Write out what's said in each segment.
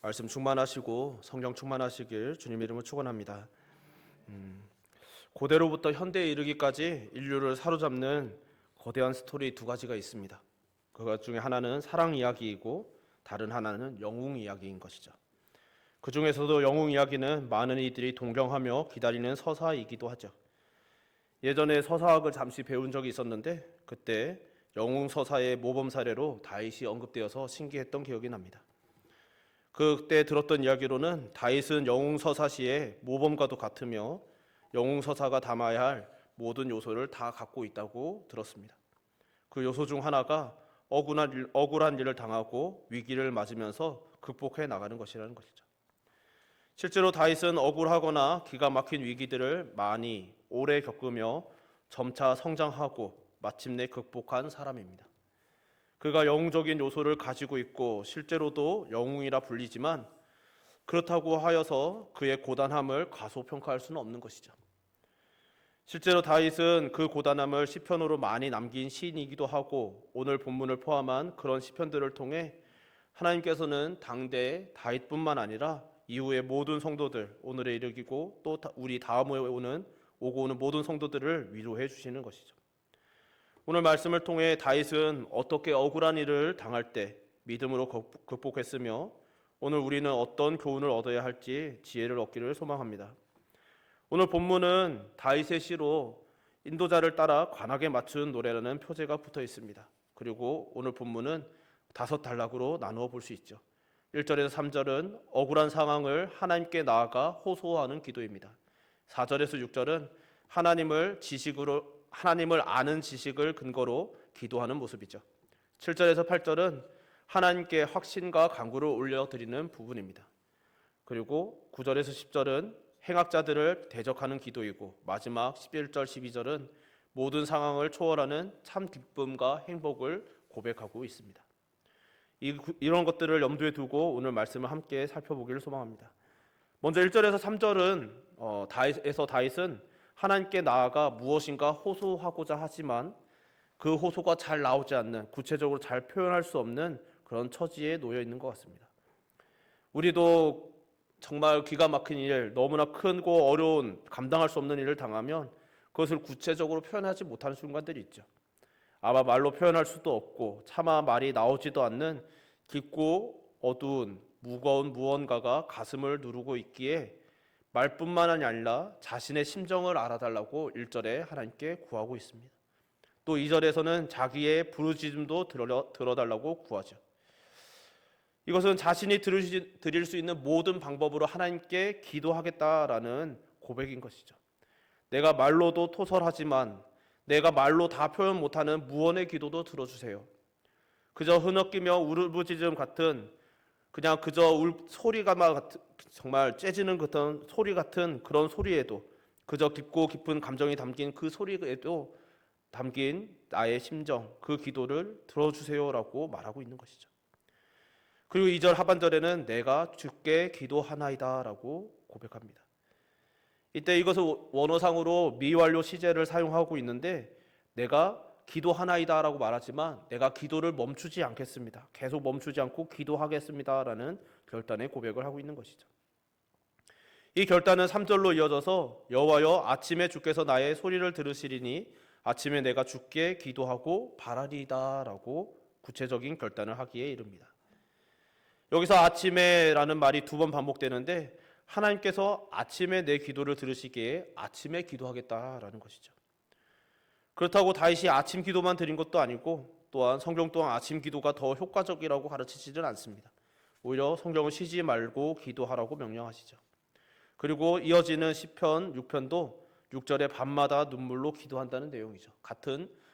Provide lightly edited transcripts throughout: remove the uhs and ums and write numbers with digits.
말씀 충만하시고 성령 충만하시길 주님 이름으로 축원합니다. 고대로부터 현대에 이르기까지 인류를 사로잡는 거대한 스토리 두 가지가 있습니다. 그것 중에 하나는 사랑 이야기이고 다른 하나는 영웅 이야기인 것이죠. 그 중에서도 영웅 이야기는 많은 이들이 동경하며 기다리는 서사이기도 하죠. 예전에 서사학을 잠시 배운 적이 있었는데 그때 영웅 서사의 모범 사례로 다윗이 언급되어서 신기했던 기억이 납니다. 그때 들었던 이야기로는 다윗은 영웅 서사 시의 모범과도 같으며 영웅 서사가 담아야 할 모든 요소를 다 갖고 있다고 들었습니다. 그 요소 중 하나가 억울한 일을 당하고 위기를 맞으면서 극복해 나가는 것이라는 것이죠. 실제로 다윗은 억울하거나 기가 막힌 위기들을 많이 오래 겪으며 점차 성장하고 마침내 극복한 사람입니다. 그가 영웅적인 요소를 가지고 있고 실제로도 영웅이라 불리지만 그렇다고 하여서 그의 고단함을 과소평가할 수는 없는 것이죠. 실제로 다윗은 그 고단함을 시편으로 많이 남긴 시인이기도 하고 오늘 본문을 포함한 그런 시편들을 통해 하나님께서는 당대 다윗뿐만 아니라 이후의 모든 성도들, 오늘에 이르기고 또 우리 다음에 오고 오는 모든 성도들을 위로해 주시는 것이죠. 오늘 말씀을 통해 다윗은 어떻게 억울한 일을 당할 때 믿음으로 극복했으며 오늘 우리는 어떤 교훈을 얻어야 할지 지혜를 얻기를 소망합니다. 오늘 본문은 다윗의 시로 인도자를 따라 관악에 맞춘 노래라는 표제가 붙어 있습니다. 그리고 오늘 본문은 5단락으로 나누어 볼 수 있죠. 1절에서 3절은 억울한 상황을 하나님께 나아가 호소하는 기도입니다. 4절에서 6절은 하나님을 아는 지식을 근거로 기도하는 모습이죠. 7절에서 8절은 하나님께 확신과 간구를 올려드리는 부분입니다. 그리고 9절에서 10절은 행악자들을 대적하는 기도이고 마지막 11절, 12절은 모든 상황을 초월하는 참 기쁨과 행복을 고백하고 있습니다. 이런 것들을 염두에 두고 오늘 말씀을 함께 살펴보기를 소망합니다. 먼저 1절에서 3절은 다윗은 하나님께 나아가 무엇인가 호소하고자 하지만 그 호소가 잘 나오지 않는, 구체적으로 잘 표현할 수 없는 그런 처지에 놓여 있는 것 같습니다. 우리도 정말 기가 막힌 일, 너무나 크고 어려운, 감당할 수 없는 일을 당하면 그것을 구체적으로 표현하지 못하는 순간들이 있죠. 아마 말로 표현할 수도 없고 차마 말이 나오지도 않는 깊고 어두운 무거운 무언가가 가슴을 누르고 있기에 말뿐만 아니라 자신의 심정을 알아달라고 1절에 하나님께 구하고 있습니다. 또 2절에서는 자기의 부르짖음도 들어달라고 구하죠. 이것은 자신이 드릴 수 있는 모든 방법으로 하나님께 기도하겠다라는 고백인 것이죠. 내가 말로도 토설하지만 내가 말로 다 표현 못하는 무언의 기도도 들어주세요. 그저 흐느끼며 울부짖음 같은 그냥 소리가 정말 째지는 그런 소리 같은 그런 소리에도 그저 깊고 깊은 감정이 담긴 그 소리에도 담긴 나의 심정, 그 기도를 들어주세요라고 말하고 있는 것이죠. 그리고 2절 하반절에는 내가 주께 기도하나이다라고 고백합니다. 이때 이것을 원어상으로 미완료 시제를 사용하고 있는데 내가 기도하나이다라고 말하지만 내가 기도를 멈추지 않겠습니다. 계속 멈추지 않고 기도하겠습니다라는 결단의 고백을 하고 있는 것이죠. 이 결단은 3절로 이어져서 여호와여 아침에 주께서 나의 소리를 들으시리니 아침에 내가 주께 기도하고 바라리이다라고 구체적인 결단을 하기에 이릅니다. 여기서 아침에라는 말이 2번 반복되는데 하나님께서 아침에 내 기도를 들으시기에 아침에 기도하겠다라는 것이죠. 그렇다고 다윗이 아침 기도만 드린 것도 아니고 또한 성경 또한 아침 기도가 더 효과적이라고 가르치지는 않습니다. 오히려 성경은 쉬지 말고 기도하라고 명령하시죠. 그리고 이어지는 시편 6편도 6절에 밤마다 눈물로 기도한다는 내용이죠.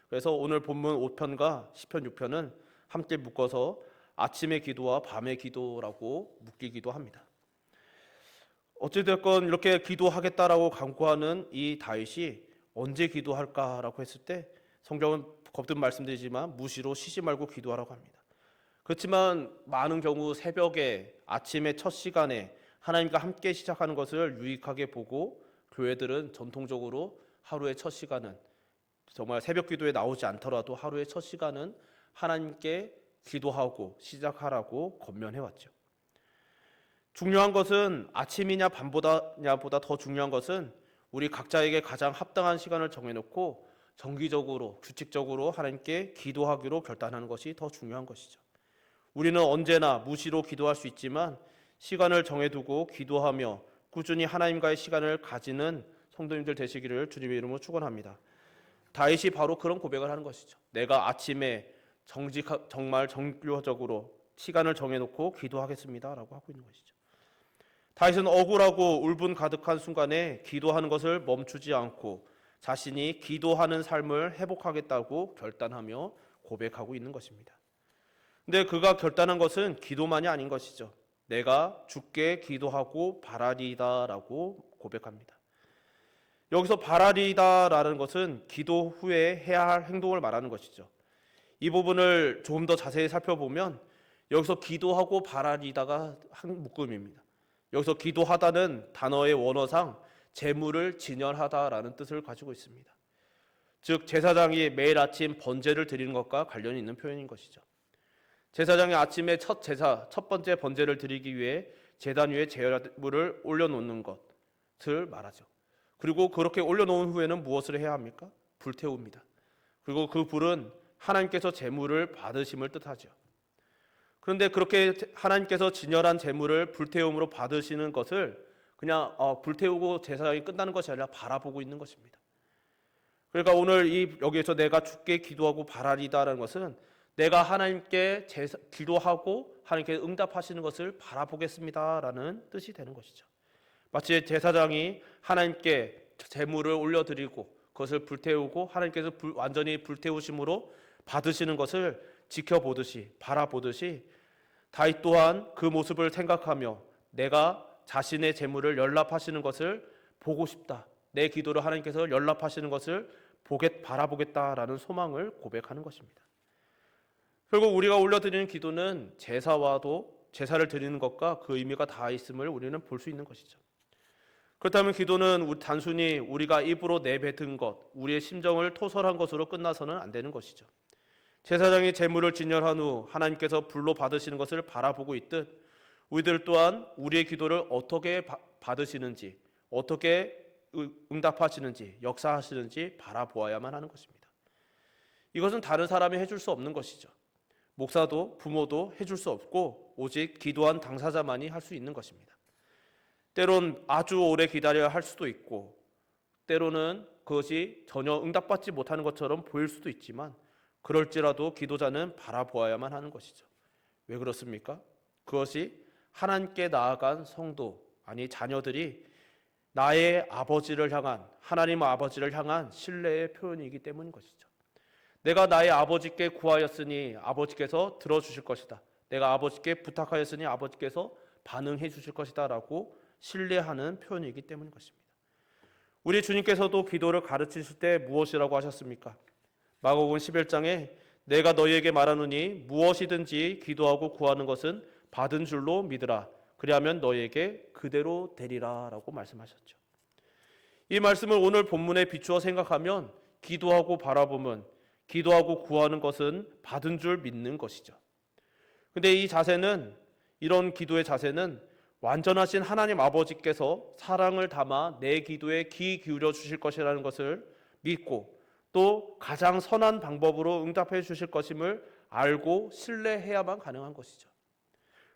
그래서 오늘 본문 5편과 시편 6편은 함께 묶어서 아침의 기도와 밤의 기도라고 묶이기도 합니다. 어찌됐건 이렇게 기도하겠다라고 간구하는 이 다윗이 언제 기도할까라고 했을 때 성경은 거듭 말씀드리지만 무시로 쉬지 말고 기도하라고 합니다. 그렇지만 많은 경우 새벽에 아침의 첫 시간에 하나님과 함께 시작하는 것을 유익하게 보고 교회들은 전통적으로 하루의 첫 시간은 정말 새벽 기도에 나오지 않더라도 하루의 첫 시간은 하나님께 기도하고 시작하라고 권면해왔죠. 중요한 것은 아침이냐 밤보다 더 중요한 것은 우리 각자에게 가장 합당한 시간을 정해놓고 정기적으로 규칙적으로 하나님께 기도하기로 결단하는 것이 더 중요한 것이죠. 우리는 언제나 무시로 기도할 수 있지만 시간을 정해두고 기도하며 꾸준히 하나님과의 시간을 가지는 성도님들 되시기를 주님의 이름으로 축원합니다. 다윗이 바로 그런 고백을 하는 것이죠. 내가 아침에 정말 정교적으로 시간을 정해놓고 기도하겠습니다라고 하고 있는 것이죠. 다윗은 억울하고 울분 가득한 순간에 기도하는 것을 멈추지 않고 자신이 기도하는 삶을 회복하겠다고 결단하며 고백하고 있는 것입니다. 근데 그가 결단한 것은 기도만이 아닌 것이죠. 내가 주께 기도하고 바라리다라고 고백합니다. 여기서 바라리다라는 것은 기도 후에 해야 할 행동을 말하는 것이죠. 이 부분을 조금 더 자세히 살펴보면 여기서 기도하고 바라리다가 한 묶음입니다. 여기서 기도하다는 단어의 원어상 제물을 진열하다라는 뜻을 가지고 있습니다. 즉 제사장이 매일 아침 번제를 드리는 것과 관련이 있는 표현인 것이죠. 제사장이 아침에 첫 번째 번제를 드리기 위해 제단 위에 제물을 올려놓는 것을 말하죠. 그리고 그렇게 올려놓은 후에는 무엇을 해야 합니까? 불태웁니다. 그리고 그 불은 하나님께서 제물을 받으심을 뜻하죠. 그런데 그렇게 하나님께서 진열한 제물을 불태움으로 받으시는 것을 그냥 불태우고 제사장이 끝나는 것이 아니라 바라보고 있는 것입니다. 그러니까 오늘 여기에서 내가 주께 기도하고 바라리다라는 것은 내가 하나님께 기도하고 하나님께 응답하시는 것을 바라보겠습니다라는 뜻이 되는 것이죠. 마치 제사장이 하나님께 제물을 올려드리고 그것을 불태우고 하나님께서 완전히 불태우심으로 받으시는 것을 지켜보듯이 바라보듯이 다윗 또한 그 모습을 생각하며 내가 자신의 제물을 연락하시는 것을 보고 싶다. 내 기도를 하나님께서 연락하시는 것을 바라보겠다라는 소망을 고백하는 것입니다. 결국 우리가 올려드리는 기도는 제사를 드리는 것과 그 의미가 다 있음을 우리는 볼 수 있는 것이죠. 그렇다면 기도는 단순히 우리가 입으로 내뱉은 것, 우리의 심정을 토설한 것으로 끝나서는 안 되는 것이죠. 제사장이 제물을 진열한 후 하나님께서 불로 받으시는 것을 바라보고 있듯 우리들 또한 우리의 기도를 어떻게 받으시는지, 어떻게 응답하시는지, 역사하시는지 바라보아야만 하는 것입니다. 이것은 다른 사람이 해줄 수 없는 것이죠. 목사도 부모도 해줄 수 없고 오직 기도한 당사자만이 할 수 있는 것입니다. 때론 아주 오래 기다려야 할 수도 있고 때로는 그것이 전혀 응답받지 못하는 것처럼 보일 수도 있지만 그럴지라도 기도자는 바라보아야만 하는 것이죠. 왜 그렇습니까? 그것이 하나님께 나아간 성도, 자녀들이 나의 아버지를 향한, 하나님 아버지를 향한 신뢰의 표현이기 때문인 것이죠. 내가 나의 아버지께 구하였으니 아버지께서 들어주실 것이다. 내가 아버지께 부탁하였으니 아버지께서 반응해 주실 것이다 라고 신뢰하는 표현이기 때문인 것입니다. 우리 주님께서도 기도를 가르치실 때 무엇이라고 하셨습니까? 마가복음 11장에 내가 너희에게 말하노니 무엇이든지 기도하고 구하는 것은 받은 줄로 믿으라. 그리하면 너희에게 그대로 되리라 라고 말씀하셨죠. 이 말씀을 오늘 본문에 비추어 생각하면 기도하고 바라보면 기도하고 구하는 것은 받은 줄 믿는 것이죠. 근데 이런 기도의 자세는 완전하신 하나님 아버지께서 사랑을 담아 내 기도에 귀 기울여 주실 것이라는 것을 믿고 또 가장 선한 방법으로 응답해 주실 것임을 알고 신뢰해야만 가능한 것이죠.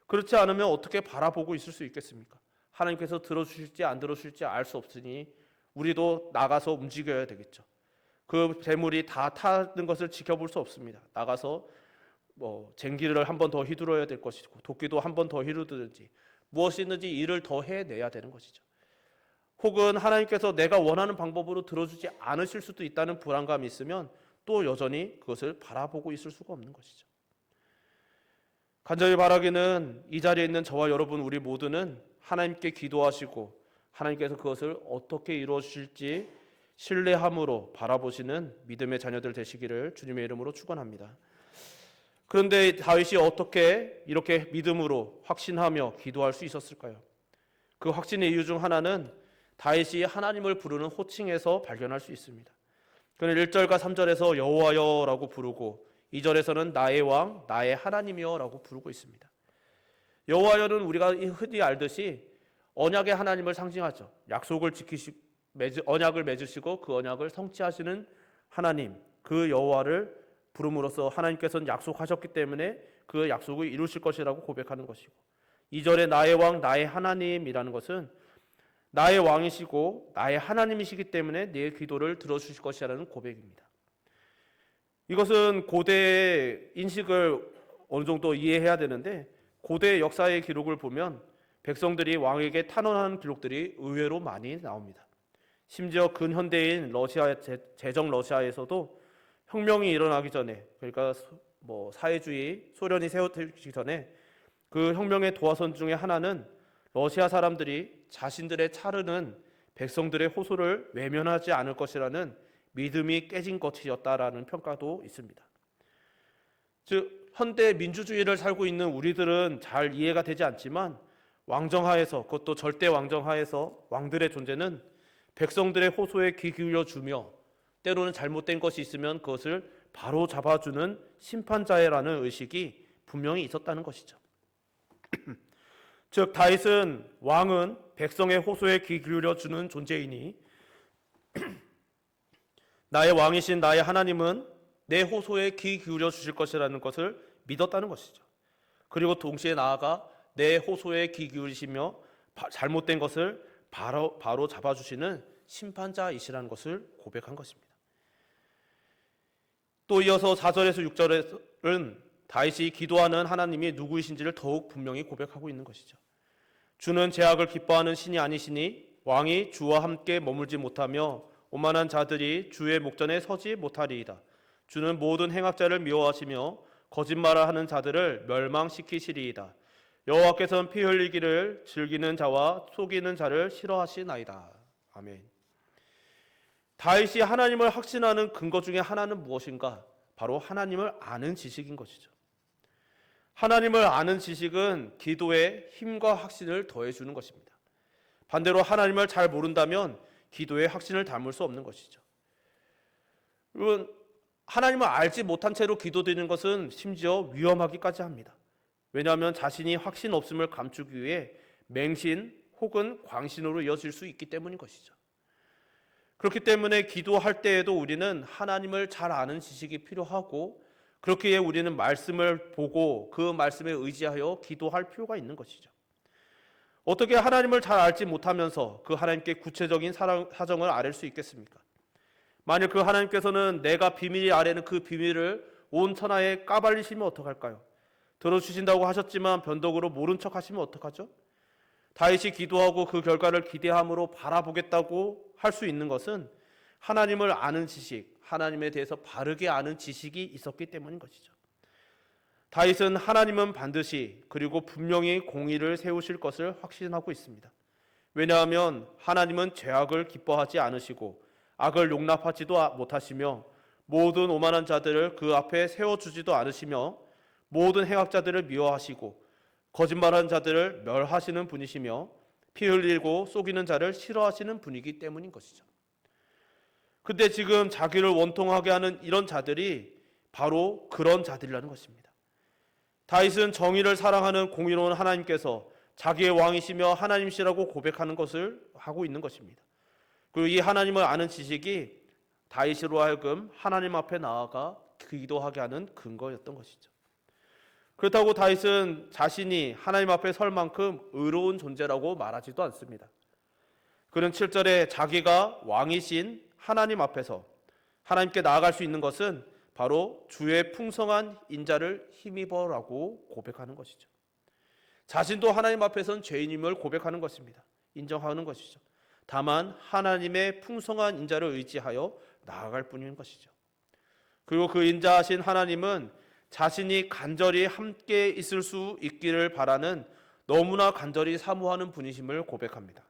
그렇지 않으면 어떻게 바라보고 있을 수 있겠습니까? 하나님께서 들어주실지 안 들어주실지 알 수 없으니 우리도 나가서 움직여야 되겠죠. 그 재물이 다 타는 것을 지켜볼 수 없습니다. 나가서 쟁기를 한 번 더 휘둘러야 될 것이고 도끼도 한 번 더 휘두르든지 무엇이든지 일을 더 해내야 되는 것이죠. 혹은 하나님께서 내가 원하는 방법으로 들어주지 않으실 수도 있다는 불안감이 있으면 또 여전히 그것을 바라보고 있을 수가 없는 것이죠. 간절히 바라기는 이 자리에 있는 저와 여러분 우리 모두는 하나님께 기도하시고 하나님께서 그것을 어떻게 이루어 주실지 신뢰함으로 바라보시는 믿음의 자녀들 되시기를 주님의 이름으로 축원합니다. 그런데 다윗이 어떻게 이렇게 믿음으로 확신하며 기도할 수 있었을까요? 그 확신의 이유 중 하나는 다윗이 하나님을 부르는 호칭에서 발견할 수 있습니다. 그는 1절과 3절에서 여호와여라고 부르고 2절에서는 나의 왕, 나의 하나님이여라고 부르고 있습니다. 여호와여는 우리가 흔히 알듯이 언약의 하나님을 상징하죠. 약속을 언약을 맺으시고 그 언약을 성취하시는 하나님, 그 여호와를 부름으로써 하나님께서는 약속하셨기 때문에 그 약속을 이루실 것이라고 고백하는 것이고, 2절에 나의 왕 나의 하나님이라는 것은 나의 왕이시고 나의 하나님이시기 때문에 내 기도를 들어주실 것이라는 고백입니다. 이것은 고대의 인식을 어느 정도 이해해야 되는데, 고대 역사의 기록을 보면 백성들이 왕에게 탄원하는 기록들이 의외로 많이 나옵니다. 심지어 근현대인 러시아, 제정 러시아에서도 혁명이 일어나기 전에, 그러니까 사회주의 소련이 세워지기 전에 그 혁명의 도화선 중에 하나는 러시아 사람들이 자신들의 차르는 백성들의 호소를 외면하지 않을 것이라는 믿음이 깨진 것이었다라는 평가도 있습니다. 즉 현대 민주주의를 살고 있는 우리들은 잘 이해가 되지 않지만, 왕정하에서, 그것도 절대 왕정하에서 왕들의 존재는 백성들의 호소에 귀 기울여 주며 때로는 잘못된 것이 있으면 그것을 바로 잡아주는 심판자라는 의식이 분명히 있었다는 것이죠. 즉 다윗은 왕은 백성의 호소에 귀 기울여 주는 존재이니 나의 왕이신 나의 하나님은 내 호소에 귀 기울여 주실 것이라는 것을 믿었다는 것이죠. 그리고 동시에 나아가 내 호소에 귀 기울이시며 잘못된 것을 바로 잡아주시는 심판자이시라는 것을 고백한 것입니다. 또 이어서 4절에서 6절은 다윗이 기도하는 하나님이 누구이신지를 더욱 분명히 고백하고 있는 것이죠. 주는 죄악을 기뻐하는 신이 아니시니 왕이 주와 함께 머물지 못하며 오만한 자들이 주의 목전에 서지 못하리이다. 주는 모든 행악자를 미워하시며 거짓말을 하는 자들을 멸망시키시리이다. 여호와께서는 피 흘리기를 즐기는 자와 속이는 자를 싫어하시나이다. 아멘. 다윗이 하나님을 확신하는 근거 중에 하나는 무엇인가? 바로 하나님을 아는 지식인 것이죠. 하나님을 아는 지식은 기도에 힘과 확신을 더해주는 것입니다. 반대로 하나님을 잘 모른다면 기도에 확신을 담을 수 없는 것이죠. 여러분, 하나님을 알지 못한 채로 기도드리는 것은 심지어 위험하기까지 합니다. 왜냐하면 자신이 확신 없음을 감추기 위해 맹신 혹은 광신으로 이어질 수 있기 때문인 것이죠. 그렇기 때문에 기도할 때에도 우리는 하나님을 잘 아는 지식이 필요하고, 그렇기에 우리는 말씀을 보고 그 말씀에 의지하여 기도할 필요가 있는 것이죠. 어떻게 하나님을 잘 알지 못하면서 그 하나님께 구체적인 사정을 아뢰 수 있겠습니까? 만일 그 하나님께서는 내가 비밀이 아뢰는 그 비밀을 온 천하에 까발리시면 어떡할까요? 들어주신다고 하셨지만 변덕으로 모른 척 하시면 어떡하죠? 다윗이 기도하고 그 결과를 기대함으로 바라보겠다고 할 수 있는 것은 하나님을 아는 지식, 하나님에 대해서 바르게 아는 지식이 있었기 때문인 것이죠. 다윗은 하나님은 반드시 그리고 분명히 공의를 세우실 것을 확신하고 있습니다. 왜냐하면 하나님은 죄악을 기뻐하지 않으시고 악을 용납하지도 못하시며 모든 오만한 자들을 그 앞에 세워주지도 않으시며 모든 행악자들을 미워하시고 거짓말하는 자들을 멸하시는 분이시며 피 흘리고 속이는 자를 싫어하시는 분이기 때문인 것이죠. 근데 지금 자기를 원통하게 하는 이런 자들이 바로 그런 자들이라는 것입니다. 다윗은 정의를 사랑하는 공의로운 하나님께서 자기의 왕이시며 하나님이시라고 고백하는 것을 하고 있는 것입니다. 그리고 이 하나님을 아는 지식이 다윗으로 하여금 하나님 앞에 나아가 기도하게 하는 근거였던 것이죠. 그렇다고 다윗은 자신이 하나님 앞에 설 만큼 의로운 존재라고 말하지도 않습니다. 그는 7절에 자기가 왕이신 하나님 앞에서 하나님께 나아갈 수 있는 것은 바로 주의 풍성한 인자를 힘입어라고 고백하는 것이죠. 자신도 하나님 앞에서는 죄인임을 고백하는 것입니다. 인정하는 것이죠. 다만 하나님의 풍성한 인자를 의지하여 나아갈 뿐인 것이죠. 그리고 그 인자하신 하나님은 자신이 간절히 함께 있을 수 있기를 바라는 너무나 간절히 사모하는 분이심을 고백합니다.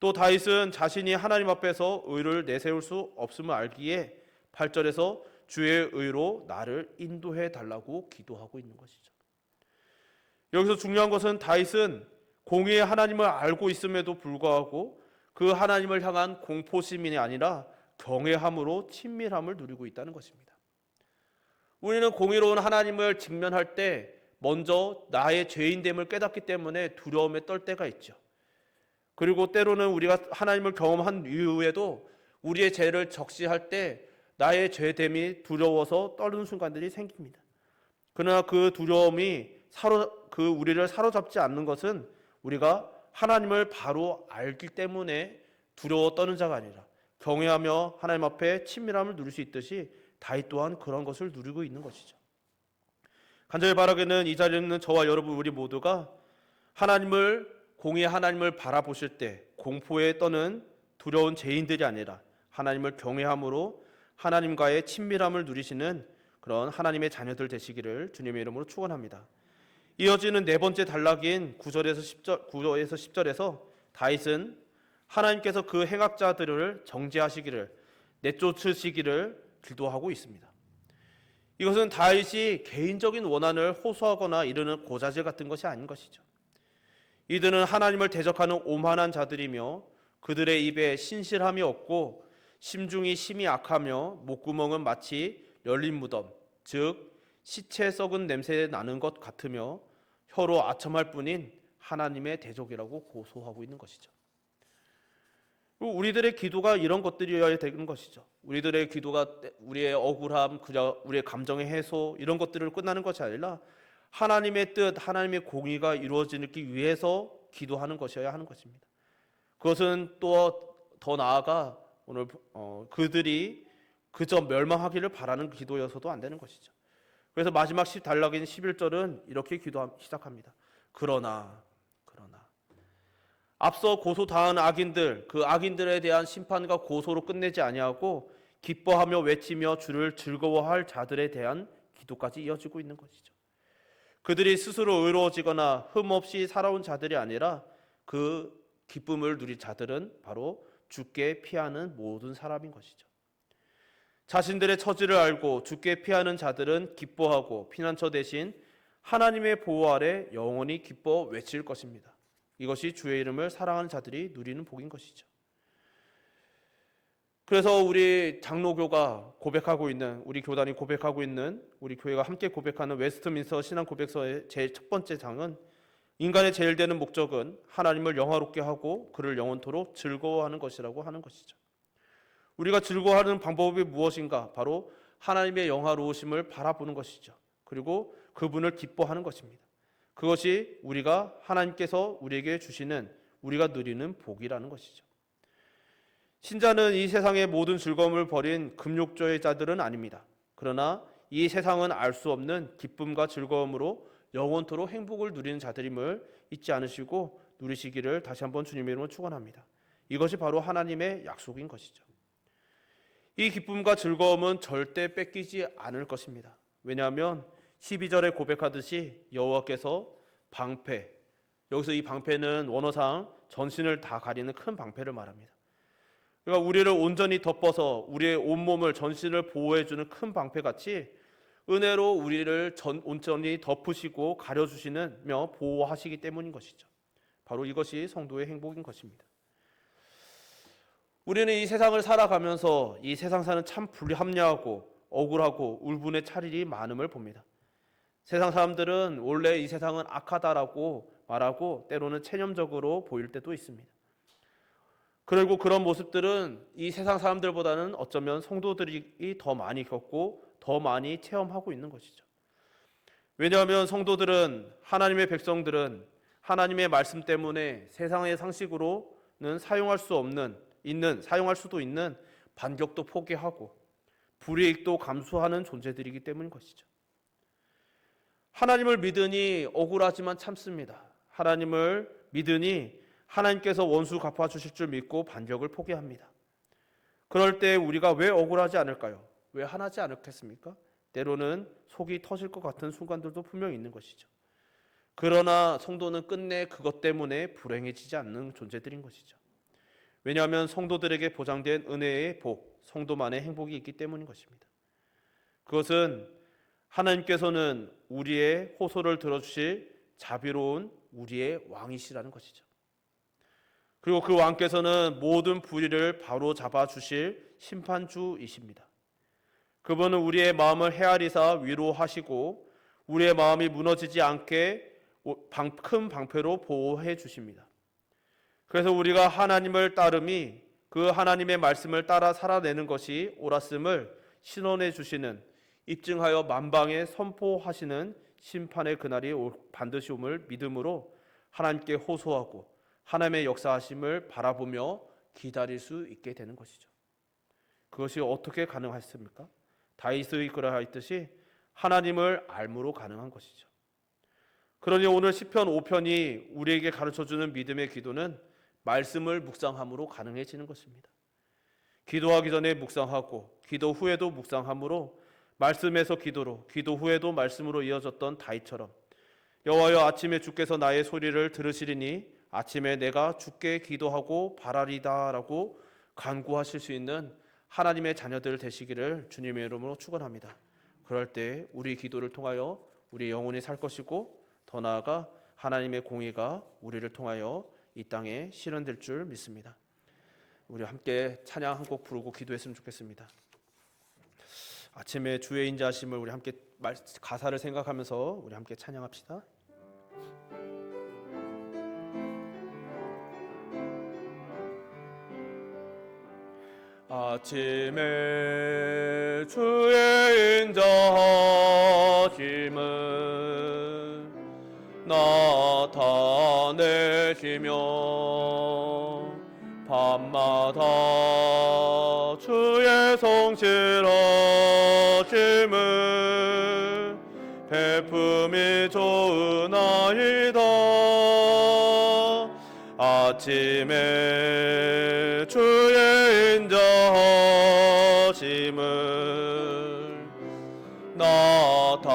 또 다윗은 자신이 하나님 앞에서 의를 내세울 수 없음을 알기에 8절에서 주의 의로 나를 인도해 달라고 기도하고 있는 것이죠. 여기서 중요한 것은 다윗은 공의의 하나님을 알고 있음에도 불구하고 그 하나님을 향한 공포심이 아니라 경외함으로 친밀함을 누리고 있다는 것입니다. 우리는 공의로운 하나님을 직면할 때 먼저 나의 죄인됨을 깨닫기 때문에 두려움에 떨 때가 있죠. 그리고 때로는 우리가 하나님을 경험한 이후에도 우리의 죄를 적시할 때 나의 죄됨이 두려워서 떨는 순간들이 생깁니다. 그러나 그 두려움이 우리를 사로잡지 않는 것은 우리가 하나님을 바로 알기 때문에 두려워 떠는 자가 아니라 경외하며 하나님 앞에 친밀함을 누릴 수 있듯이 다윗 또한 그런 것을 누리고 있는 것이죠. 간절히 바라기는 이 자리에 있는 저와 여러분 우리 모두가 공의 하나님을 바라보실 때 공포에 떠는 두려운 죄인들이 아니라 하나님을 경외함으로 하나님과의 친밀함을 누리시는 그런 하나님의 자녀들 되시기를 주님의 이름으로 축원합니다. 이어지는 네 번째 단락인 9절에서 10절에서 다윗은 하나님께서 그 행악자들을 정죄하시기를 내쫓으시기를 기도하고 있습니다. 이것은 다윗이 개인적인 원한을 호소하거나 이르는 고자질 같은 것이 아닌 것이죠. 이들은 하나님을 대적하는 오만한 자들이며 그들의 입에 신실함이 없고 심중이 심히 악하며 목구멍은 마치 열린 무덤, 즉 시체 썩은 냄새 나는 것 같으며 혀로 아첨할 뿐인 하나님의 대적이라고 고소하고 있는 것이죠. 우리들의 기도가 이런 것들이어야 되는 것이죠. 우리들의 기도가 우리의 억울함, 우리의 감정의 해소 이런 것들을 끝나는 것이 아니라 하나님의 뜻, 하나님의 공의가 이루어지기 위해서 기도하는 것이어야 하는 것입니다. 그것은 또 더 나아가 오늘 그들이 그저 멸망하기를 바라는 기도여서도 안 되는 것이죠. 그래서 마지막 단락인 11절은 이렇게 시작합니다. 그러나 앞서 고소당한 악인들, 그 악인들에 대한 심판과 고소로 끝내지 아니하고 기뻐하며 외치며 주를 즐거워할 자들에 대한 기도까지 이어지고 있는 것이죠. 그들이 스스로 의로워지거나 흠없이 살아온 자들이 아니라 그 기쁨을 누릴 자들은 바로 주께 피하는 모든 사람인 것이죠. 자신들의 처지를 알고 주께 피하는 자들은 기뻐하고 피난처 대신 하나님의 보호 아래 영원히 기뻐 외칠 것입니다. 이것이 주의 이름을 사랑하는 자들이 누리는 복인 것이죠. 그래서 우리 장로교가 고백하고 있는, 우리 교단이 고백하고 있는, 우리 교회가 함께 고백하는 웨스트민스터 신앙 고백서의 제일 첫 번째 장은 인간의 제일 되는 목적은 하나님을 영화롭게 하고 그를 영원토록 즐거워하는 것이라고 하는 것이죠. 우리가 즐거워하는 방법이 무엇인가? 바로 하나님의 영화로우심을 바라보는 것이죠. 그리고 그분을 기뻐하는 것입니다. 그것이 우리가 하나님께서 우리에게 주시는, 우리가 누리는 복이라는 것이죠. 신자는 이 세상의 모든 즐거움을 버린 금욕조의 자들은 아닙니다. 그러나 이 세상은 알 수 없는 기쁨과 즐거움으로 영원토록 행복을 누리는 자들임을 잊지 않으시고 누리시기를 다시 한번 주님의 이름으로 축원합니다. 이것이 바로 하나님의 약속인 것이죠. 이 기쁨과 즐거움은 절대 뺏기지 않을 것입니다. 왜냐하면 12절에 고백하듯이 여호와께서 방패, 여기서 이 방패는 원어상 전신을 다 가리는 큰 방패를 말합니다. 그러니까 우리를 온전히 덮어서 우리의 온몸을 전신을 보호해주는 큰 방패같이 은혜로 우리를 온전히 덮으시고 가려주시며 보호하시기 때문인 것이죠. 바로 이것이 성도의 행복인 것입니다. 우리는 이 세상을 살아가면서 이 세상 사는 참 불합리하고 억울하고 울분의 차질이 많음을 봅니다. 세상 사람들은 원래 이 세상은 악하다라고 말하고 때로는 체념적으로 보일 때도 있습니다. 그리고 그런 모습들은 이 세상 사람들보다는 어쩌면 성도들이 더 많이 겪고 더 많이 체험하고 있는 것이죠. 왜냐하면 성도들은, 하나님의 백성들은 하나님의 말씀 때문에 세상의 상식으로는 사용할 수도 있는 반격도 포기하고 불이익도 감수하는 존재들이기 때문인 것이죠. 하나님을 믿으니 억울하지만 참습니다. 하나님을 믿으니 하나님께서 원수 갚아주실 줄 믿고 반격을 포기합니다. 그럴 때 우리가 왜 억울하지 않을까요? 왜 화나지 않겠습니까? 때로는 속이 터질 것 같은 순간들도 분명히 있는 것이죠. 그러나 성도는 끝내 그것 때문에 불행해지지 않는 존재들인 것이죠. 왜냐하면 성도들에게 보장된 은혜의 복, 성도만의 행복이 있기 때문인 것입니다. 그것은 하나님께서는 우리의 호소를 들어주실 자비로운 우리의 왕이시라는 것이죠. 그리고 그 왕께서는 모든 불의를 바로 잡아주실 심판주이십니다. 그분은 우리의 마음을 헤아리사 위로하시고 우리의 마음이 무너지지 않게 큰 방패로 보호해 주십니다. 그래서 우리가 하나님을 따름이 그 하나님의 말씀을 따라 살아내는 것이 옳았음을 신원해 주시는, 입증하여 만방에 선포하시는 심판의 그날이 반드시 옴을 믿음으로 하나님께 호소하고 하나님의 역사하심을 바라보며 기다릴 수 있게 되는 것이죠. 그것이 어떻게 가능했습니까? 다윗의 그러하였듯이 하나님을 알므로 가능한 것이죠. 그러니 오늘 시편 5편이 우리에게 가르쳐주는 믿음의 기도는 말씀을 묵상함으로 가능해지는 것입니다. 기도하기 전에 묵상하고 기도 후에도 묵상함으로 말씀에서 기도로, 기도 후에도 말씀으로 이어졌던 다윗처럼 여호와여 아침에 주께서 나의 소리를 들으시리니 아침에 내가 주께 기도하고 바라리다라고 간구하실 수 있는 하나님의 자녀들 되시기를 주님의 이름으로 축원합니다. 그럴 때 우리 기도를 통하여 우리 영혼이 살 것이고 더 나아가 하나님의 공의가 우리를 통하여 이 땅에 실현될 줄 믿습니다. 우리 함께 찬양 한 곡 부르고 기도했으면 좋겠습니다. 아침에 주의 인자하심을 우리 함께 가사를 생각하면서 우리 함께 찬양합시다. 아침에 주의 인자하심을 나타내시며 밤마다 주의 성실하심을 베품이 좋으나이다. 아침에 주의 인자하심을 나타내시며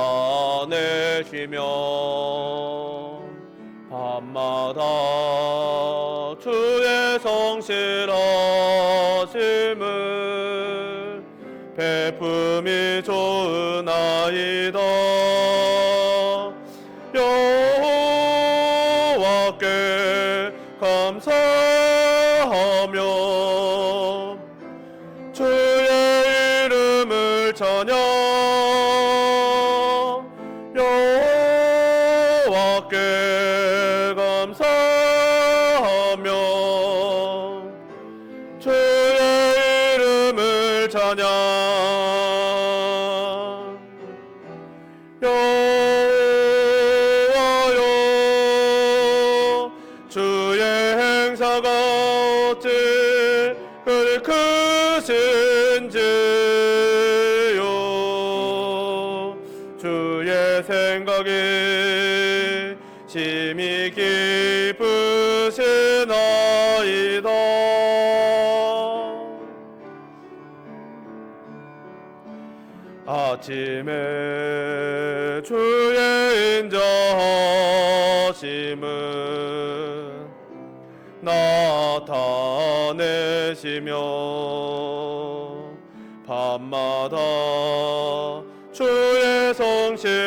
밤마다 주의 성실하심을 베품이 좋으나이다. 여호와께 감사하며 주의 이름을 찬양. 여호와께 감사하며 주의 이름을 찬양. 여호와여 주의 행사가 어찌 그리 크신지요. 주의 생각이 심히 깊으시나이다. 아침에 주의 인자하심을 나타내시며 밤마다 주의 성실하심을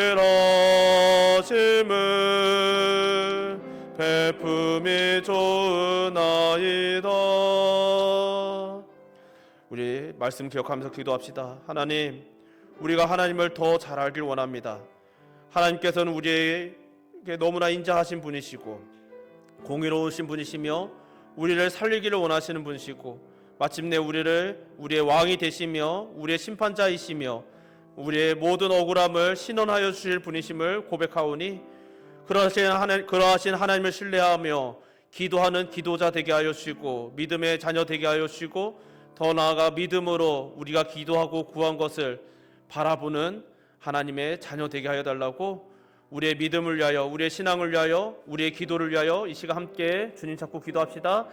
베품이 좋으나이다. 우리 말씀 기억하면서 기도합시다. 하나님, 우리가 하나님을 더 잘 알길 원합니다. 하나님께서는 우리에게 너무나 인자하신 분이시고 공의로우신 분이시며 우리를 살리기를 원하시는 분이시고 마침내 우리를 우리의 왕이 되시며 우리의 심판자이시며 우리의 모든 억울함을 신원하여 주실 분이심을 고백하오니 그러하신 하나님을 신뢰하며 기도하는 기도자 되게 하여 주시고 믿음의 자녀 되게 하여 주시고 더 나아가 믿음으로 우리가 기도하고 구한 것을 바라보는 하나님의 자녀 되게 하여 달라고 우리의 믿음을 위하여 우리의 신앙을 위하여 우리의 기도를 위하여 이 시간 함께 주님 찾고 기도합시다.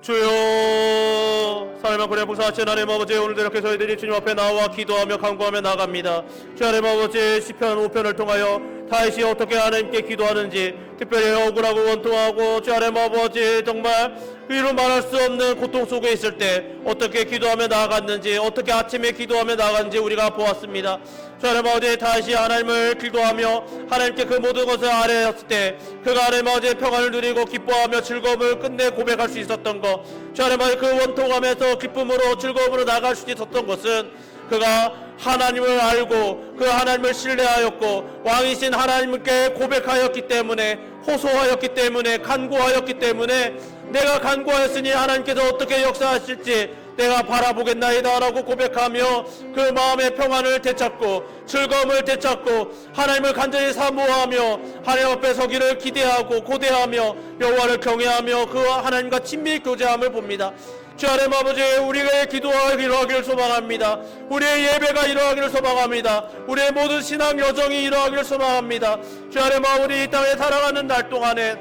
주여, 사랑과 고려 보사하신 하나님 아버지, 오늘도 이렇게 저희들이 주님 앞에 나와 기도하며 간구하며 나갑니다. 주 하나님 아버지, 시편 5편을 통하여 다윗이 어떻게 하나님께 기도하는지, 특별히 억울하고 원통하고 주 하나님 아버지 정말 이루 말할 수 없는 고통 속에 있을 때 어떻게 기도하며 나아갔는지, 어떻게 아침에 기도하며 나아갔는지 우리가 보았습니다. 주 하나님 아버지, 다윗이 하나님을 기도하며 하나님께 그 모든 것을 아뢰었을 때 그가 하나님 아버지 평안을 누리고 기뻐하며 즐거움을 끝내 고백할 수 있었던 것, 주 하나님 아버지 그 원통함에서 기쁨으로 즐거움으로 나아갈 수 있었던 것은 그가 하나님을 알고 그 하나님을 신뢰하였고 왕이신 하나님께 고백하였기 때문에, 호소하였기 때문에, 간구하였기 때문에 내가 간구하였으니 하나님께서 어떻게 역사하실지 내가 바라보겠나이다 라고 고백하며 그 마음의 평안을 되찾고 즐거움을 되찾고 하나님을 간절히 사모하며 하나님 앞에 서기를 기대하고 고대하며 여호와를 경외하며 그 하나님과 친밀히 교제함을 봅니다. 주 하나님 아버지, 우리의 기도가 이루어가기를 소망합니다. 우리의 예배가 이루어가기를 소망합니다. 우리의 모든 신앙 여정이 이루어가기를 소망합니다. 주 하나님 아버지, 이 땅에 살아가는 날 동안에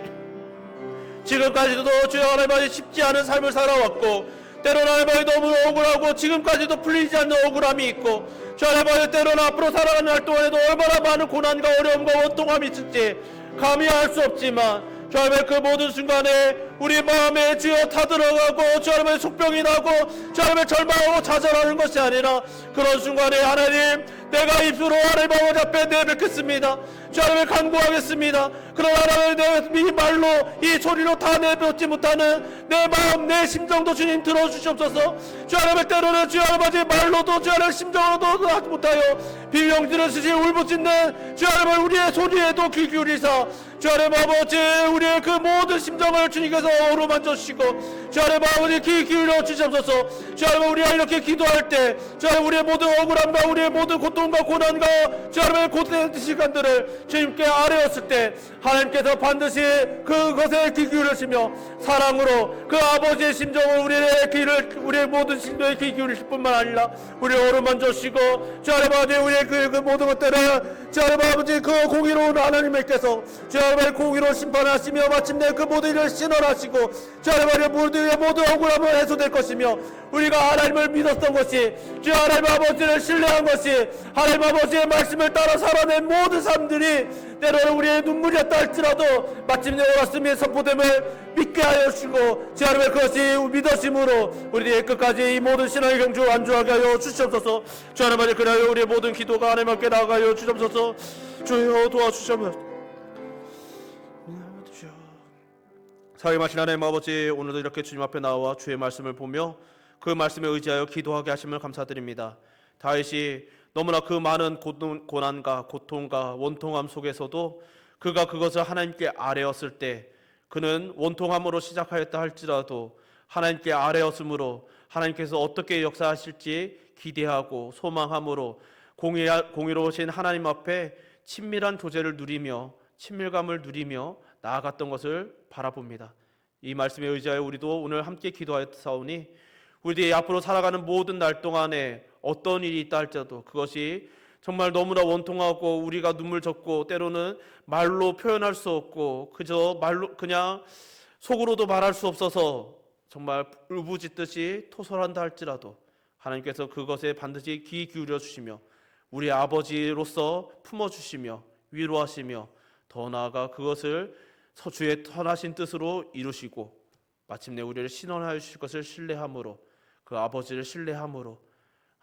지금까지도 주 하나님 아버지 쉽지 않은 삶을 살아왔고 때로는 하나님 아버지 너무 억울하고 지금까지도 풀리지 않는 억울함이 있고 주 하나님 아버지 때로는 앞으로 살아가는 날 동안에도 얼마나 많은 고난과 어려움과 원통함이 있을지 감히 알 수 없지만 주 하나님 그 모든 순간에 우리 마음에 주여 타들어가고 주 하나님의 속병이 나고 주 하나님의 절망하고 좌절하는 것이 아니라 그런 순간에 하나님 내가 입술로 하나님 아버지 앞에 내뱉겠습니다. 주 하나님을 간구하겠습니다. 그러나 하나님 내 말로 이 소리로 다 내뱉지 못하는 내 마음 내 심정도 주님 들어주시옵소서. 주 하나님 때로는 주 하나님 말로도 주 하나님 심정으로도 하지 못하여 비명지를 쓰시 울부짖는 주 하나님 우리의 소리에도 귀 기울이사 주 하나님 아버지 우리의 그 모든 심정을 주님께서 어루만져 주시고 주 하나님 아버지 귀 기울여 주시옵소서. 주 하나님 우리가 이렇게 기도할 때 주 하나님 우리의 모든 억울함과 우리의 모든 고통과 고난과 주 하나님의 고된 시간들을 주님께 아뢰었을 때 하나님께서 반드시 그것에 귀 기울이시며 사랑으로 그 아버지의 심정을 우리의 모든 심정에 귀 기울이실 뿐만 아니라 우리를 어루만져 주시고 주 하나님 아버지 우리의 그 모든 것들을 주 하나님 아버지 그 공의로운 하나님께서 주 하나님 공의로 심판하시며 마침내 그 모든 일을 신원하시고 주 하나님 모두의 모든 억울함을 해소될 것이며 우리가 하나님을 믿었던 것이 주 하나님 아버지를 신뢰한 것이 하나님 아버지의 말씀을 따라 살아낸 모든 사람들이 때로는 우리의 눈물이었다 할지라도 마침내 말씀의 선포됨을 믿게 하여 주시고 주 하나님 그것이 믿어심으로 우리의 끝까지 이 모든 신앙의 경주 완주하게 하여 주시옵소서. 주 하나님 그리하여 우리의 모든 기도가 하나님 앞에 나아가여 주시옵소서. 주여 도와주시옵소서. 사랑하신 하나님 아버지, 오늘도 이렇게 주님 앞에 나와 주의 말씀을 보며 그 말씀에 의지하여 기도하게 하심을 감사드립니다. 다윗이 너무나 그 많은 고난과 고통과 원통함 속에서도 그가 그것을 하나님께 아뢰었을 때 그는 원통함으로 시작하였다 할지라도 하나님께 아뢰었으므로 하나님께서 어떻게 역사하실지 기대하고 소망함으로 공의로우신 하나님 앞에 친밀한 교제를 누리며 친밀감을 누리며 나아갔던 것을 바라봅니다. 이 말씀에 의지하여 우리도 오늘 함께 기도하였사오니 우리들이 앞으로 살아가는 모든 날 동안에 어떤 일이 있다 할지라도 그것이 정말 너무나 원통하고 우리가 눈물 젖고 때로는 말로 표현할 수 없고 그저 말로 그냥 속으로도 말할 수 없어서 정말 울부짖듯이 토설한다 할지라도 하나님께서 그것에 반드시 귀 기울여 주시며 우리 아버지로서 품어주시며 위로하시며 더 나아가 그것을 주의 선하신 뜻으로 이루시고 마침내 우리를 신원하여 주실 것을 신뢰함으로 그 아버지를 신뢰함으로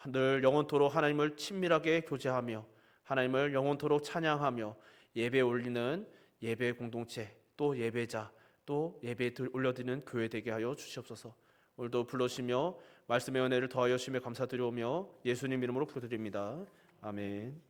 늘 영원토록 하나님을 친밀하게 교제하며 하나님을 영원토록 찬양하며 예배 올리는 예배 공동체 또 예배자 또 예배 올려드리는 교회 되게 하여 주시옵소서. 오늘도 불러주시며 말씀의 은혜를 더하여 주시며 감사드리오며 예수님 이름으로 부탁드립니다. 아멘.